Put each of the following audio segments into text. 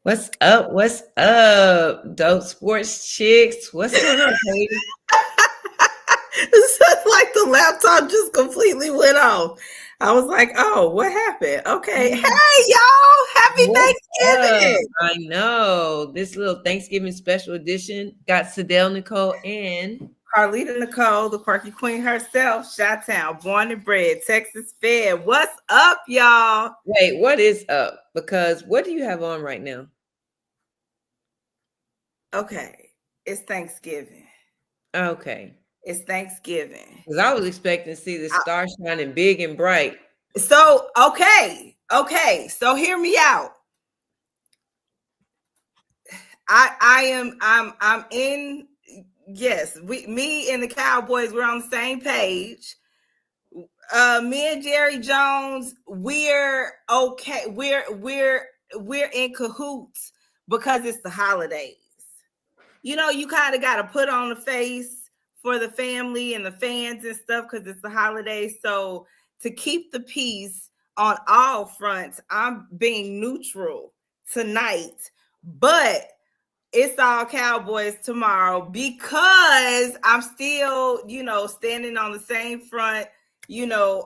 What's up? What's up? Dope sports chicks. What's going on, Katie? It's like the laptop just completely went off. I was like, oh, what happened? Okay. Hey, y'all. Happy What's up? Thanksgiving. I know this little Thanksgiving special edition got Sadell Nicole and Carlita Nicole, the quirky queen herself, Chi-Town, born and bred, Texas fed. What's up, y'all? wait, what is up? Because what do you have on right now? Okay. It's Thanksgiving. Okay. It's Thanksgiving. Because I was expecting to see the star shining big and bright. So, okay. Okay. So hear me out. I'm in. Yes, me and the Cowboys, we're on the same page. Me and Jerry Jones, we're okay. We're in cahoots because it's the holidays. You know, you kind of got to put on the face for the family and the fans and stuff because it's the holidays. So to keep the peace on all fronts, I'm being neutral tonight, but it's all Cowboys tomorrow because I'm still, standing on the same front,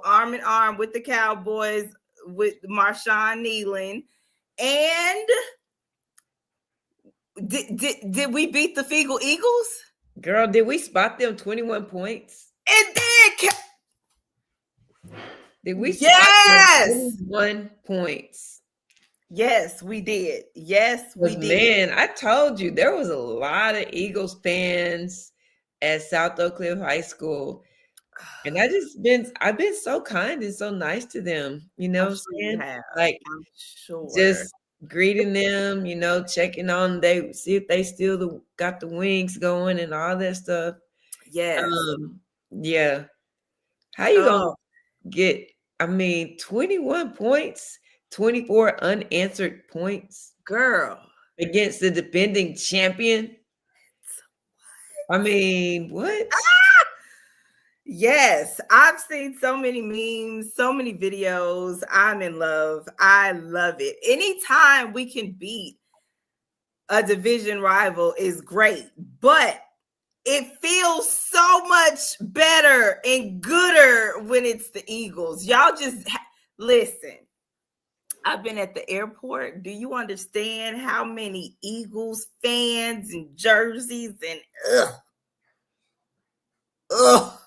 arm in arm with the Cowboys, with Marshawn kneeling. And did we beat the Feagle Eagles? Girl, did we spot them 21 points? It did. Did we spot them Yes. 21 points? Yes, we did. Yes, we did. Man, I told you there was a lot of Eagles fans at South Oak Cliff High School. And I've been so kind and so nice to them, you know I'm what sure I'm you saying? have. Like I'm sure. just greeting them, checking on they see if they still got the wings going and all that stuff. Yes. Yeah. How you gonna Oh, get 21 points, 24 unanswered points girl. against the defending champion? What? Yes, I've seen so many memes, so many videos. I'm in love. I love it. Anytime we can beat a division rival is great, but it feels so much better and gooder when it's the Eagles. Y'all just listen. I've been at the airport. Do you understand how many Eagles fans and jerseys and ugh.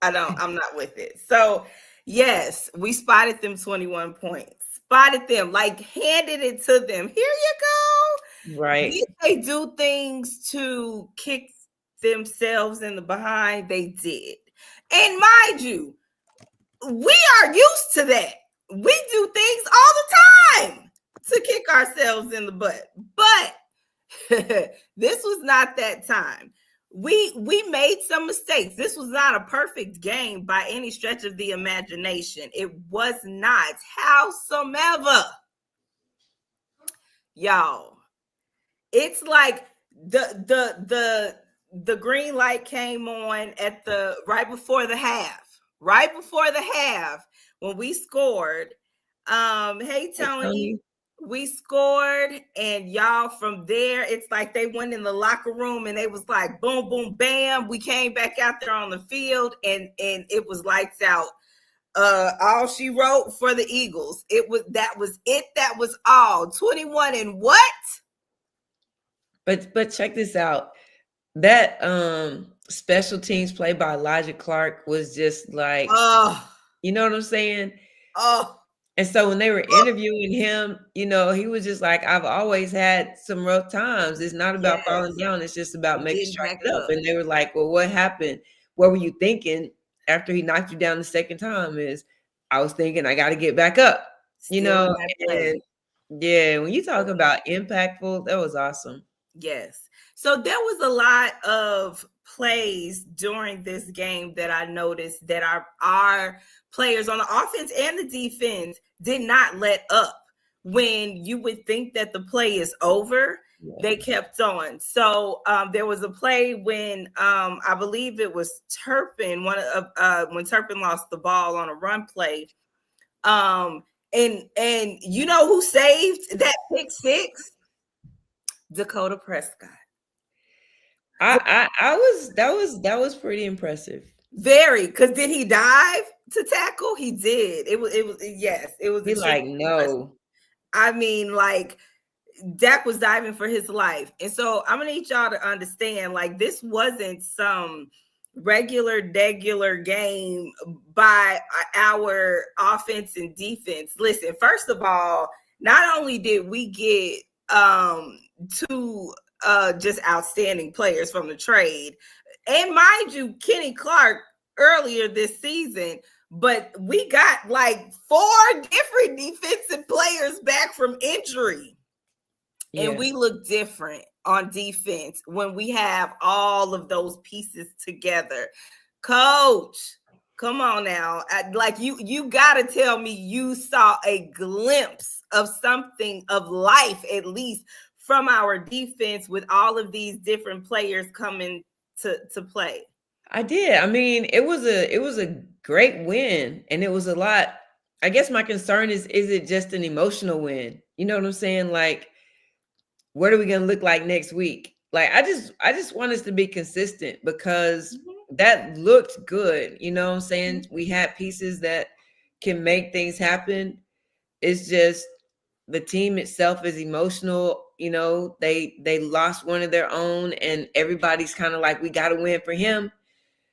I'm not with it. So, yes, we spotted them 21 points. Spotted them, like handed it to them. Here you go. Right. Did they do things to kick themselves in the behind? They did. And mind you, we are used to that. We do things all the time to kick ourselves in the butt. But this was not that time. We made some mistakes. This was not a perfect game by any stretch of the imagination. It was not. Howsoever, y'all, it's like the green light came on at the right before the half. Right before the half, when we scored. Hey Tony. We scored, and y'all from there, it's like they went in the locker room and they was like boom, boom, bam. We came back out there on the field, and it was lights out. All she wrote for the Eagles. That was it. That was all. 21 and what? But check this out. That special teams play by Elijah Clark was just like, you know what I'm saying? And so when they were interviewing him, he was just like, I've always had some rough times. It's not about falling down. It's just about making strike it up. And they were like, well, what happened? What were you thinking after he knocked you down the second time? I was thinking I got to get back up, And yeah, when you talk about impactful, that was awesome. Yes. So there was a lot of plays during this game that I noticed that our players on the offense and the defense did not let up. When you would think that the play is over, they kept on. So there was a play when I believe it was Turpin, when Turpin lost the ball on a run play. And you know who saved that pick six? Dakota Prescott. That was pretty impressive. Very, because did he dive to tackle? He did. It was yes, it was. He like no. I mean, like Dak was diving for his life. And so I'm gonna need y'all to understand, like, this wasn't some regular game by our offense and defense. Listen, first of all, not only did we get two just outstanding players from the trade, and mind you, Kenny Clark earlier this season, but we got like 4 different defensive players back from injury. Yeah. And we look different on defense when we have all of those pieces together. Coach, come on now. Like you got to tell me you saw a glimpse of something of life, at least from our defense, with all of these different players coming to play. I did. I mean, it was a great win, and it was a lot. I guess my concern is it just an emotional win? You know what I'm saying? Like, what are we going to look like next week? Like, I just want us to be consistent, because that looked good. You know what I'm saying? We had pieces that can make things happen. It's just the team itself is emotional. You know, they lost one of their own, and everybody's kind of like, we got to win for him.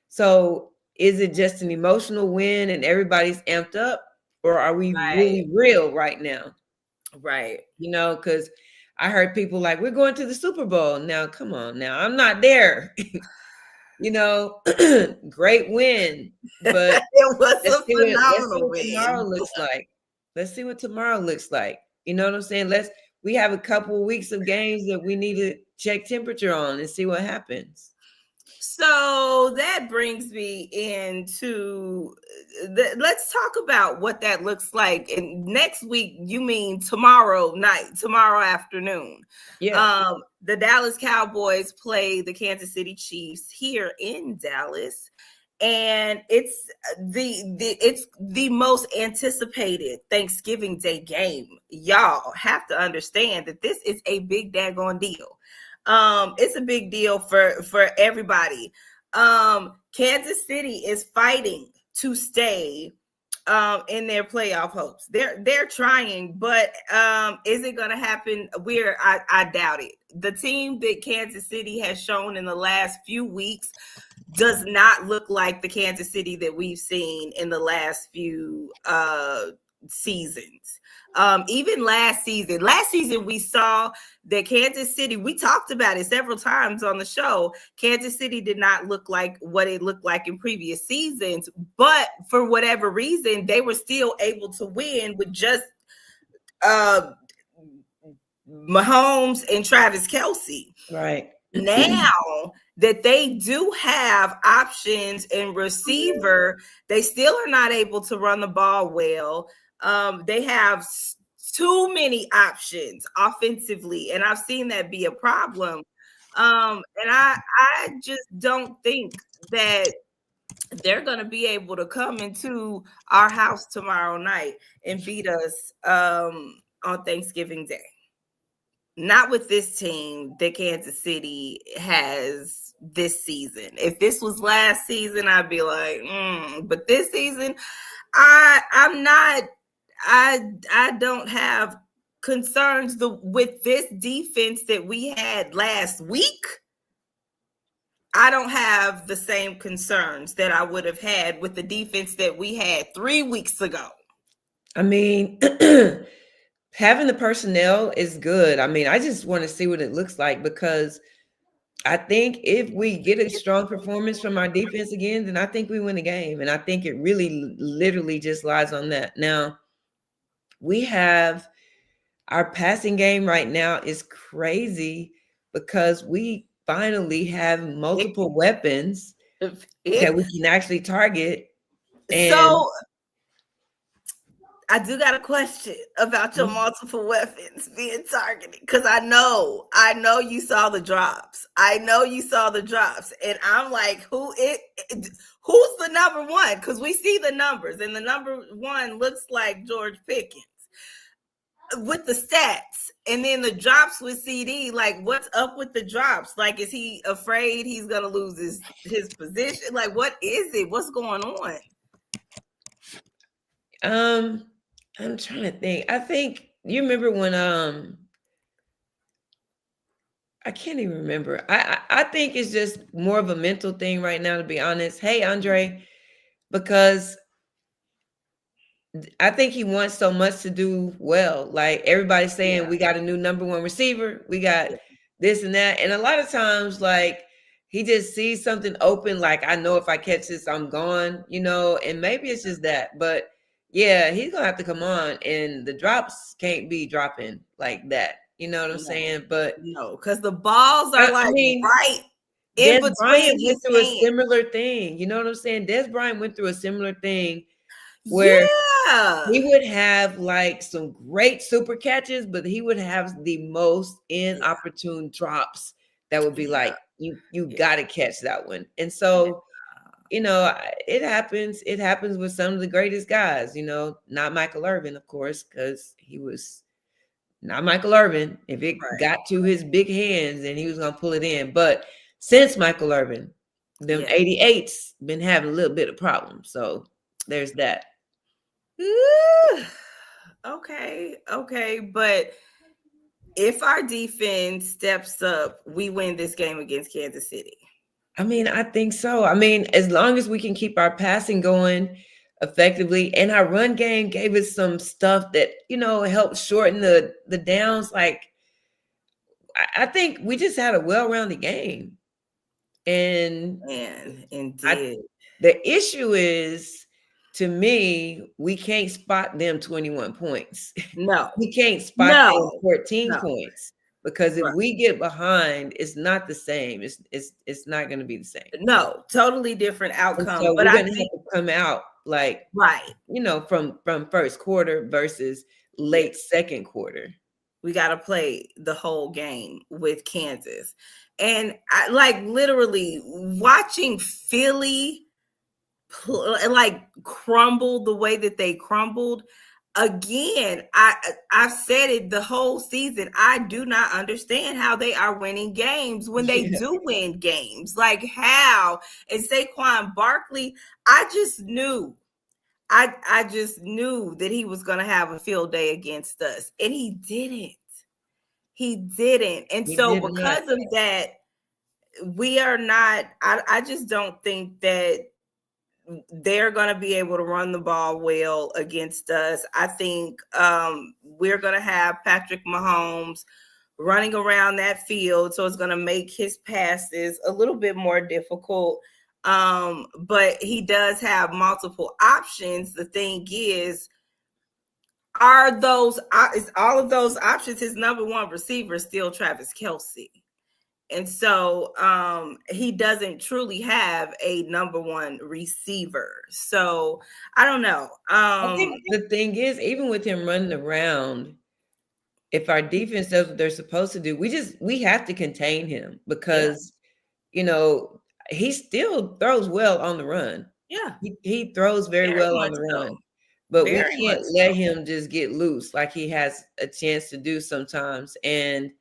So is it just an emotional win and everybody's amped up, or are we really real right now? Right. You know, because I heard people like, we're going to the Super Bowl. Now, come on now. I'm not there. You know, great win. But it was let's see what tomorrow looks like. Let's see what tomorrow looks like. You know what I'm saying? We have a couple of weeks of games that we need to check temperature on and see what happens. So that brings me into let's talk about what that looks like. And next week, you mean tomorrow night, tomorrow afternoon. Yeah. The Dallas Cowboys play the Kansas City Chiefs here in Dallas. And it's the most anticipated Thanksgiving Day game. Y'all have to understand that this is a big daggone deal. It's a big deal for everybody. Kansas City is fighting to stay in their playoff hopes. They're trying, but is it going to happen? I doubt it. The team that Kansas City has shown in the last few weeks does not look like the Kansas City that we've seen in the last few seasons. Even last season we saw that Kansas City, we talked about it several times on the show. Kansas City did not look like what it looked like in previous seasons, but for whatever reason, they were still able to win with just Mahomes and Travis Kelce. Right. Now that they do have options in receiver, they still are not able to run the ball well. They have too many options offensively, and I've seen that be a problem. And I just don't think that they're going to be able to come into our house tomorrow night and beat us on Thanksgiving Day. Not with this team that Kansas City has this season. If this was last season, I'd be like, but this season, I don't have concerns with this defense that we had last week. I don't have the same concerns that I would have had with the defense that we had 3 weeks ago. I mean, having the personnel is good. I mean, I just want to see what it looks like, because I think if we get a strong performance from our defense again, then I think we win the game. And I think it really literally just lies on that. Now, we have our passing game right now is crazy, because we finally have multiple weapons that we can actually target. And so I do got a question about your multiple weapons being targeted, because I know you saw the drops. And I'm like, who's the number one? Because we see the numbers, and the number one looks like George Pickens. with the stats and then the drops with CD, like what's up with the drops? Like, is he afraid he's gonna lose his position? Like, what is it? What's going on? I'm trying to think. I think you remember when I can't even remember. I think it's just more of a mental thing right now, to be honest. Hey, Andre, because I think he wants so much to do well. Like everybody's saying, we got a new number one receiver, we got this and that. And a lot of times, like he just sees something open, like I know if I catch this, I'm gone, and maybe it's just that. But yeah, he's gonna have to come on, and the drops can't be dropping like that. You know what I'm saying? But no, because the balls are right in Des between Bryant his went through hands. a similar thing. You know what I'm saying? Des Bryant went through a similar thing where he would have like some great super catches, but he would have the most inopportune drops that would be like, you got to catch that one. And so, it happens. It happens with some of the greatest guys, not Michael Irvin, of course, because he was not Michael Irvin. If it got to his big hands, then he was going to pull it in. But since Michael Irvin, them 88s been having a little bit of problems. So there's that. Okay. But if our defense steps up, we win this game against Kansas City. I mean, I think so. I mean, as long as we can keep our passing going effectively, and our run game gave us some stuff that, helped shorten the downs. Like, I think we just had a well-rounded game. And indeed. The issue is, to me, we can't spot them 21 points. No. We can't spot them 14 points. Because if we get behind, it's not the same. It's not going to be the same. No, totally different outcome. So we're going to have to come out like, from first quarter versus late second quarter. We got to play the whole game with Kansas. And I like literally watching Philly crumble the way that they crumbled. Again, I've said it the whole season. I do not understand how they are winning games when they do win games. Like how? And Saquon Barkley, I just knew that he was going to have a field day against us, and he didn't. And so because of that, we are not. I just don't think that they're going to be able to run the ball well against us. I think we're going to have Patrick Mahomes running around that field, so it's going to make his passes a little bit more difficult. But he does have multiple options. The thing is all of those options, his number one receiver is still Travis Kelce. And so he doesn't truly have a number one receiver. So I don't know. I think the thing is, even with him running around, if our defense does what they're supposed to do, we have to contain him because, he still throws well on the run. Yeah. He throws very well on the run. But we can't let him just get loose like he has a chance to do sometimes. And,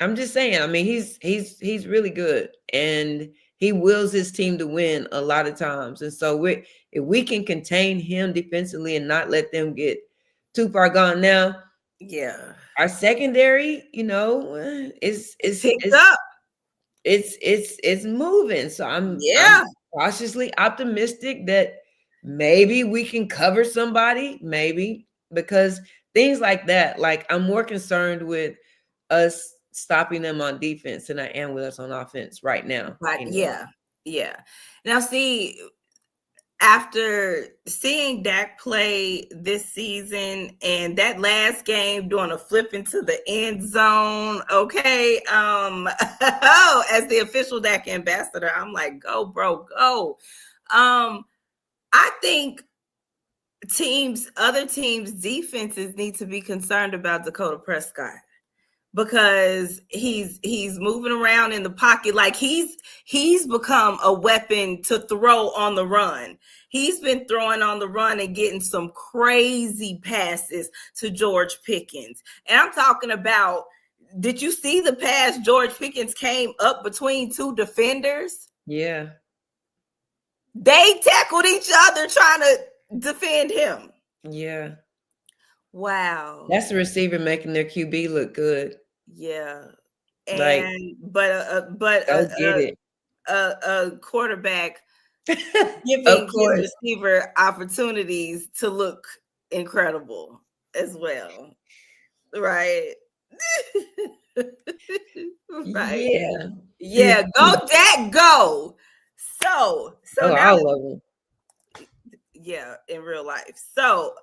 I'm just saying, I mean, he's really good, and he wills his team to win a lot of times. And so if we can contain him defensively and not let them get too far gone now, our secondary, it's moving. So I'm cautiously optimistic that maybe we can cover somebody, maybe, because things like that, like I'm more concerned with us stopping them on defense than I am with us on offense right now. But yeah. Now see, after seeing Dak play this season and that last game doing a flip into the end zone, okay, as the official Dak ambassador, I'm like, go, bro, go. I think other teams' defenses need to be concerned about Dakota Prescott, because he's moving around in the pocket like he's become a weapon to throw on the run. He's been throwing on the run and getting some crazy passes to George Pickens. And I'm talking about, did you see the pass George Pickens came up between two defenders? Yeah. They tackled each other trying to defend him. Yeah. Wow. That's the receiver making their QB look good. Yeah. And like, but a quarterback giving his receiver opportunities to look incredible as well. Right. Right. Yeah. Yeah. Go, Dak, go. So now, all of them. Yeah, in real life. So,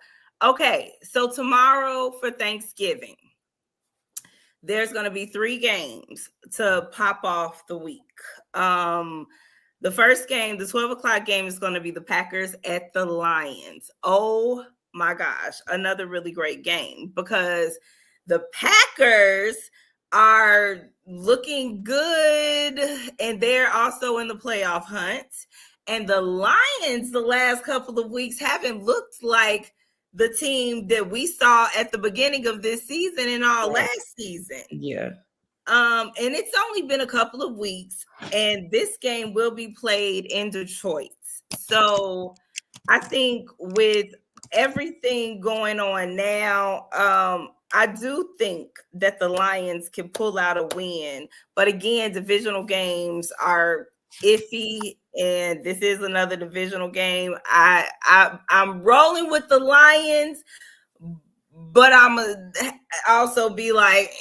okay. So tomorrow for Thanksgiving, there's going to be 3 games to pop off the week. The first game, the 12 o'clock game, is going to be the Packers at the Lions. Oh my gosh, another really great game because the Packers are looking good and they're also in the playoff hunt. And the Lions, the last couple of weeks, haven't looked like the team that we saw at the beginning of this season and all last season. Yeah. And it's only been a couple of weeks, and this game will be played in Detroit. So I think with everything going on now, I do think that the Lions can pull out a win. But again, divisional games are iffy, and this is another divisional game. I'm rolling with the Lions, but I'm also be like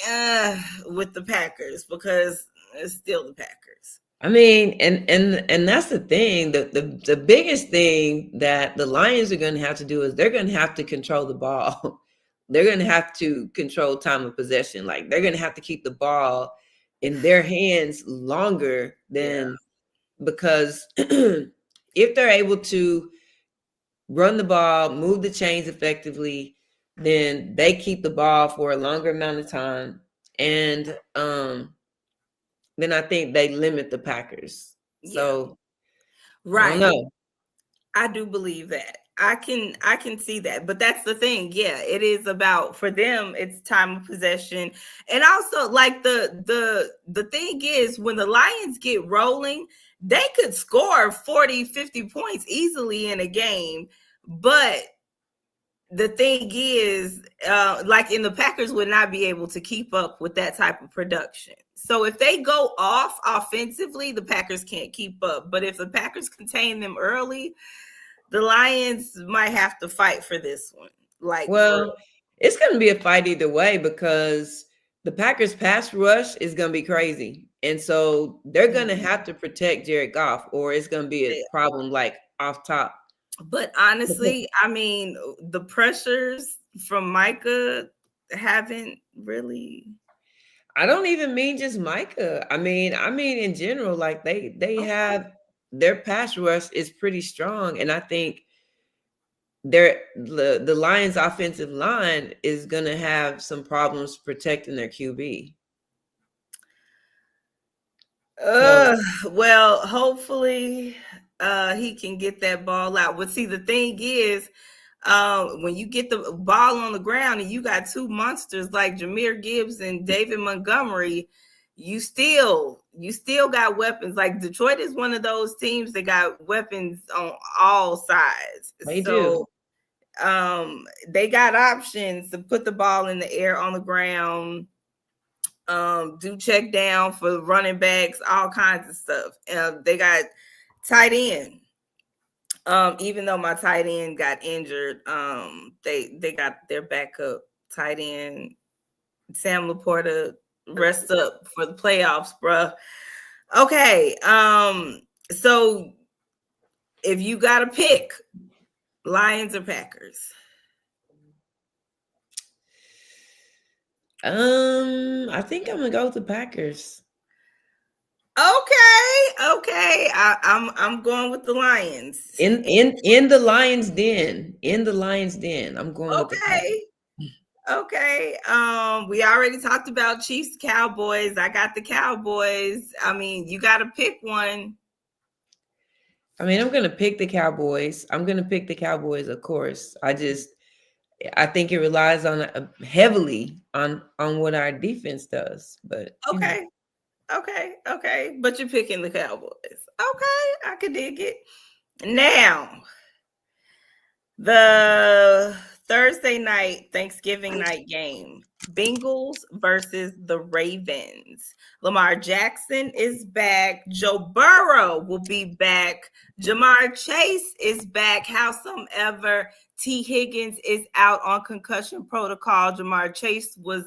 with the Packers because it's still the Packers. I mean, and that's the thing. The biggest thing that the Lions are going to have to do is they're going to have to control the ball. They're going to have to control time of possession. Like they're going to have to keep the ball in their hands longer than because if they're able to run the ball, move the chains effectively, then they keep the ball for a longer amount of time. And then I think they limit the Packers. So right. I don't know. I do believe that. I can see that. But that's the thing. Yeah, it is about, for them, it's time of possession. And also, like, the thing is, when the Lions get rolling, they could score 40, 50 points easily in a game. But the thing is, like, in the Packers would not be able to keep up with that type of production. So if they go off offensively, the Packers can't keep up. But if the Packers contain them early, the Lions might have to fight for this one. Like, well, it's going to be a fight either way because the Packers pass rush is going to be crazy. And so they're going to have to protect Jared Goff or it's going to be a problem like off top. But honestly, I mean, the pressures from Micah haven't really. I don't even mean just Micah. I mean in general, like they have their pass rush is pretty strong, and I think the Lions' offensive line is going to have some problems protecting their QB. Well, hopefully he can get that ball out. But see, the thing is, when you get the ball on the ground and you got 2 monsters like Jahmyr Gibbs and David Montgomery, you still got weapons. Like Detroit is one of those teams that got weapons on all sides. They do. They got options to put the ball in the air, on the ground, do check down for running backs, all kinds of stuff. They got tight end. Even though my tight end got injured, they got their backup tight end, Sam Laporta, rest up for the playoffs, bruh. Okay, so if you got to pick, Lions or Packers? I think I'm gonna go with the Packers. Okay. I'm going with the Lions. In the Lions den. In the Lions den. I'm going with the Packers. Okay. We already talked about Chiefs, Cowboys. I got the Cowboys. I mean, you got to pick one. I mean, I'm gonna pick the Cowboys. I'm gonna pick the Cowboys, of course. I think it relies on heavily on what our defense does. But okay. But you're picking the Cowboys. Okay, I could dig it. Now, the Thursday night, Thanksgiving night game, Bengals versus the Ravens. Lamar Jackson is back. Joe Burrow will be back. Jamar Chase is back. Howsoever, T. Higgins is out on concussion protocol. Jamar Chase was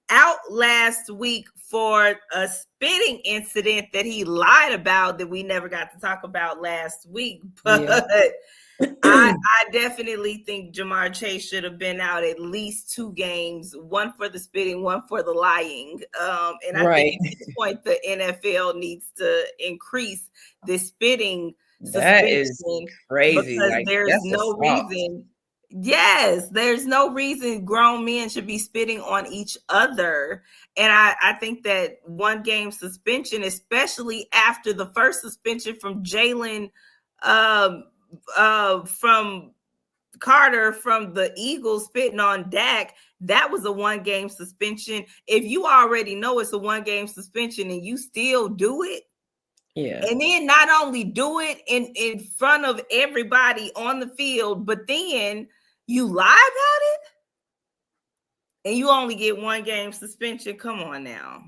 out last week for a spitting incident that he lied about that we never got to talk about last week. But I definitely think Jamar Chase should have been out at least 2 games, one for the spitting, one for the lying. And I think at this point, the NFL needs to increase the spitting that is crazy. Because there's no reason. Yes, there's no reason grown men should be spitting on each other. And I think that 1 game suspension, especially after the first suspension from Jalen from Carter from the Eagles spitting on Dak, that was a 1 game suspension. If you already know it's a 1 game suspension and you still do it, and then not only do it in front of everybody on the field, but then you lie about it and you only get 1 game suspension. Come on now.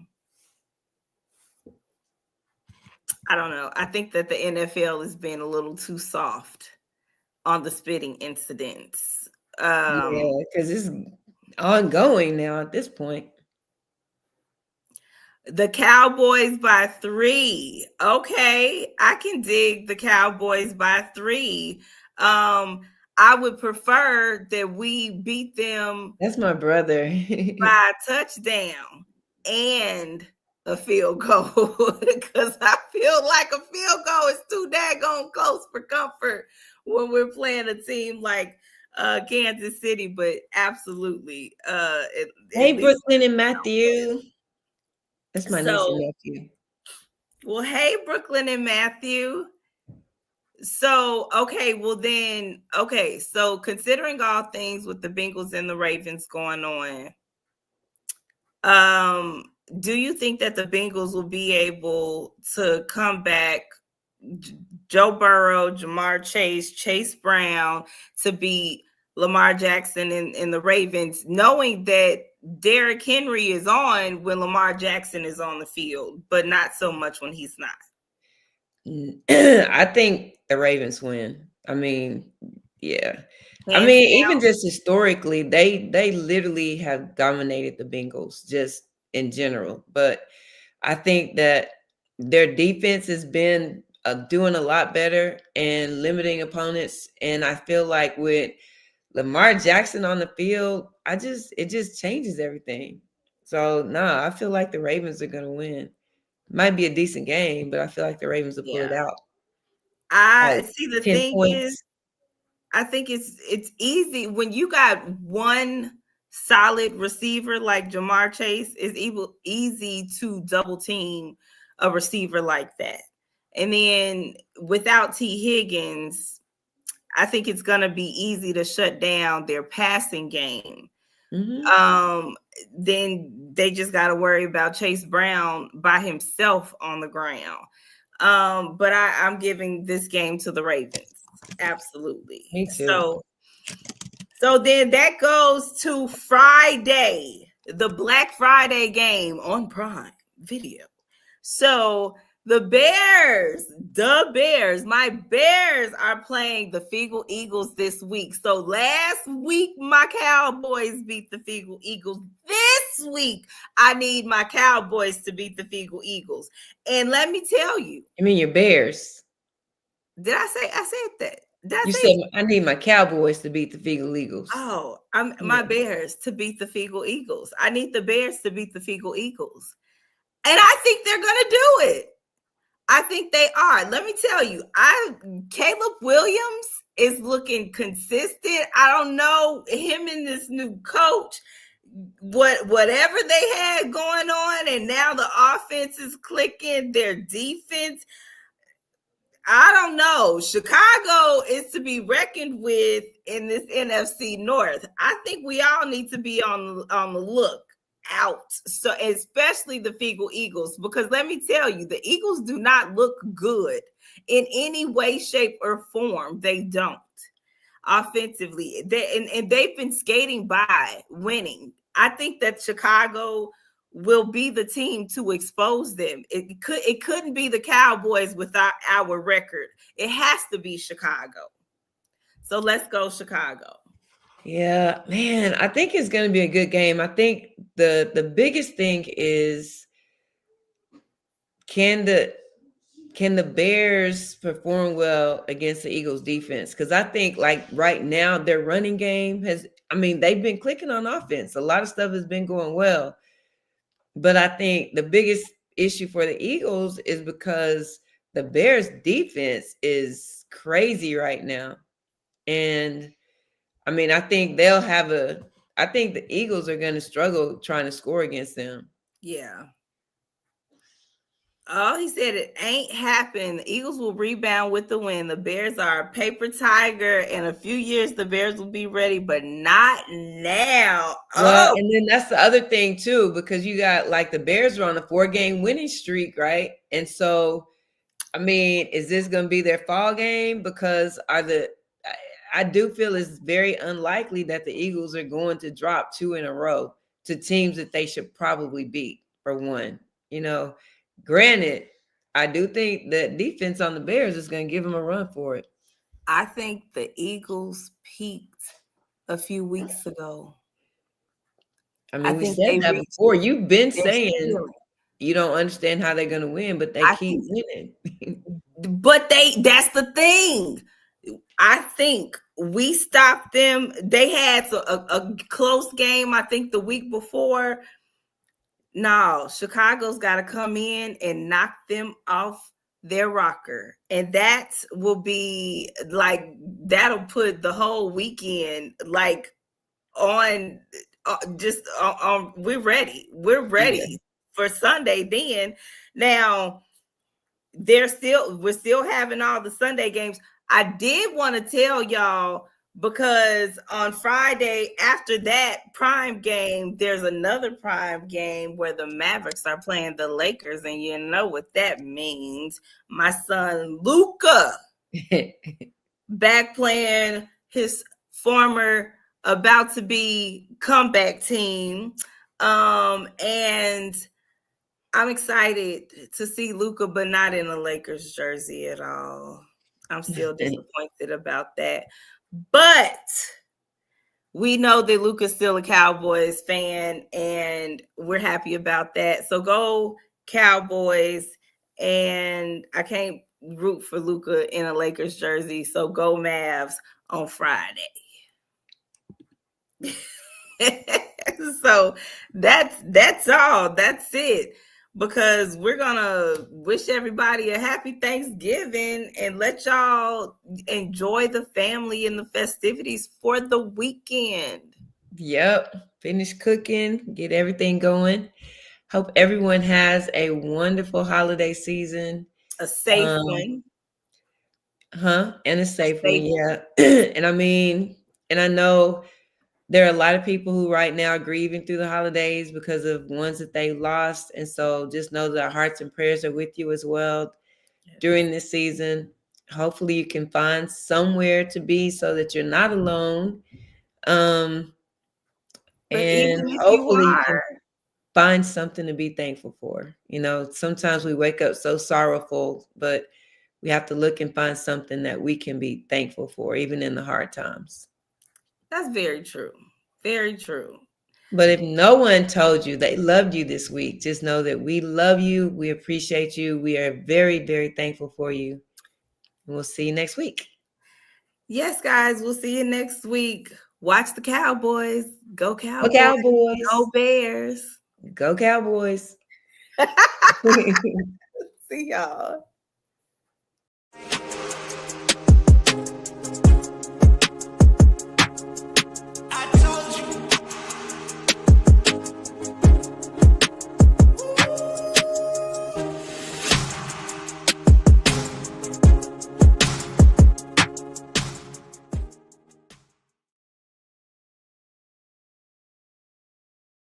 I don't know. I think that the NFL has been a little too soft on the spitting incidents. Because it's ongoing now at this point. The Cowboys by 3. Okay, I can dig the Cowboys by 3. I would prefer that we beat them. That's my brother. By a touchdown and a field goal, because I feel like a field goal is too daggone close for comfort when we're playing a team like Kansas City. But absolutely. Hey, Brooklyn and Matthew. That's my niece and nephew. Well, hey, Brooklyn and Matthew. So, okay, well then, okay, so considering all things with the Bengals and the Ravens going on, do you think that the Bengals will be able to come back, Joe Burrow, Jamar Chase, Chase Brown, to beat Lamar Jackson and the Ravens, knowing that Derrick Henry is on when Lamar Jackson is on the field, but not so much when he's not? I think the Ravens win. I mean, yeah. I mean, even just historically, they literally have dominated the Bengals just in general. But I think that their defense has been doing a lot better and limiting opponents. And I feel like with Lamar Jackson on the field, it just changes everything. So I feel like the Ravens are going to win. Might be a decent game, but I feel like the Ravens will pull it out. I see. The thing is, I think it's easy when you got one solid receiver like Jamar Chase. It's easy to double team a receiver like that. And then without T. Higgins, I think it's going to be easy to shut down their passing game. Mm-hmm. Then they just got to worry about Chase Brown by himself on the ground. But I'm giving this game to the Ravens. Absolutely. Me too. So then that goes to Friday, the Black Friday game on Prime Video. So my Bears are playing the Feagle Eagles this week. So last week, my Cowboys beat the Feagle Eagles. This week, I need my Cowboys to beat the Feagle Eagles. And let me tell you. You mean your Bears? Did I say? I said that. You said I need my Cowboys to beat the Feagle Eagles. Oh, my Bears to beat the Feagle Eagles. I need the Bears to beat the Feagle Eagles. And I think they're going to do it. I think they are. Let me tell you, Caleb Williams is looking consistent. I don't know, him and this new coach, whatever they had going on, and now the offense is clicking, their defense, I don't know. Chicago is to be reckoned with in this NFC North. I think we all need to be on the look out. So especially the Eagles, because let me tell you, the Eagles do not look good in any way, shape, or form. They don't offensively. And they've been skating by winning. I think that Chicago will be the team to expose them. It couldn't be the Cowboys without our record. It has to be Chicago. So let's go Chicago. Yeah, man, I think it's going to be a good game. I think the biggest thing is can the Bears perform well against the Eagles defense? Because I think like right now their running game they've been clicking on offense. A lot of stuff has been going well. But I think the biggest issue for the Eagles is because the Bears defense is crazy right now. And I think I think the Eagles are going to struggle trying to score against them. Yeah. Oh, he said it ain't happened. The Eagles will rebound with the win. The Bears are a paper tiger. In a few years, the Bears will be ready, but not now. Well, and then that's the other thing too, because you got like the Bears are on a 4-game winning streak, right? And so, is this going to be their fall game? Because I do feel it's very unlikely that the Eagles are going to drop 2 in a row to teams that they should probably beat for one. Granted, I do think the defense on the Bears is going to give them a run for it. I think the Eagles peaked a few weeks ago. We said that before. You've been saying you don't understand how they're going to win, but they keep winning. But that's the thing. I think we stopped them. They had a close game, I think, the week before. No, Chicago's got to come in and knock them off their rocker. And that will be like, that'll put the whole weekend like on we're ready. We're ready for Sunday then. Now, we're still having all the Sunday games. I did want to tell y'all, because on Friday after that prime game, there's another prime game where the Mavericks are playing the Lakers, and you know what that means. My son Luka back playing his former about to be comeback team, and I'm excited to see Luka, but not in a Lakers jersey at all. I'm still disappointed about that. But we know that Luka's still a Cowboys fan, and we're happy about that. So go Cowboys, and I can't root for Luka in a Lakers jersey, so go Mavs on Friday. So that's all. That's it. Because we're gonna wish everybody a happy Thanksgiving and let y'all enjoy the family and the festivities for the weekend. Yep. Finish cooking, get everything going. Hope everyone has a wonderful holiday season. A safe one. And a safe one, yeah. And I know there are a lot of people who right now are grieving through the holidays because of ones that they lost. And so just know that our hearts and prayers are with you as well during this season. Hopefully you can find somewhere to be so that you're not alone. And hopefully you can find something to be thankful for. Sometimes we wake up so sorrowful, but we have to look and find something that we can be thankful for, even in the hard times. That's very true. Very true. But if no one told you they loved you this week, just know that we love you. We appreciate you. We are very, very thankful for you. And we'll see you next week. Yes, guys, we'll see you next week. Watch the Cowboys. Go Cowboys. Go Cowboys. Go Bears. Go Cowboys. See y'all.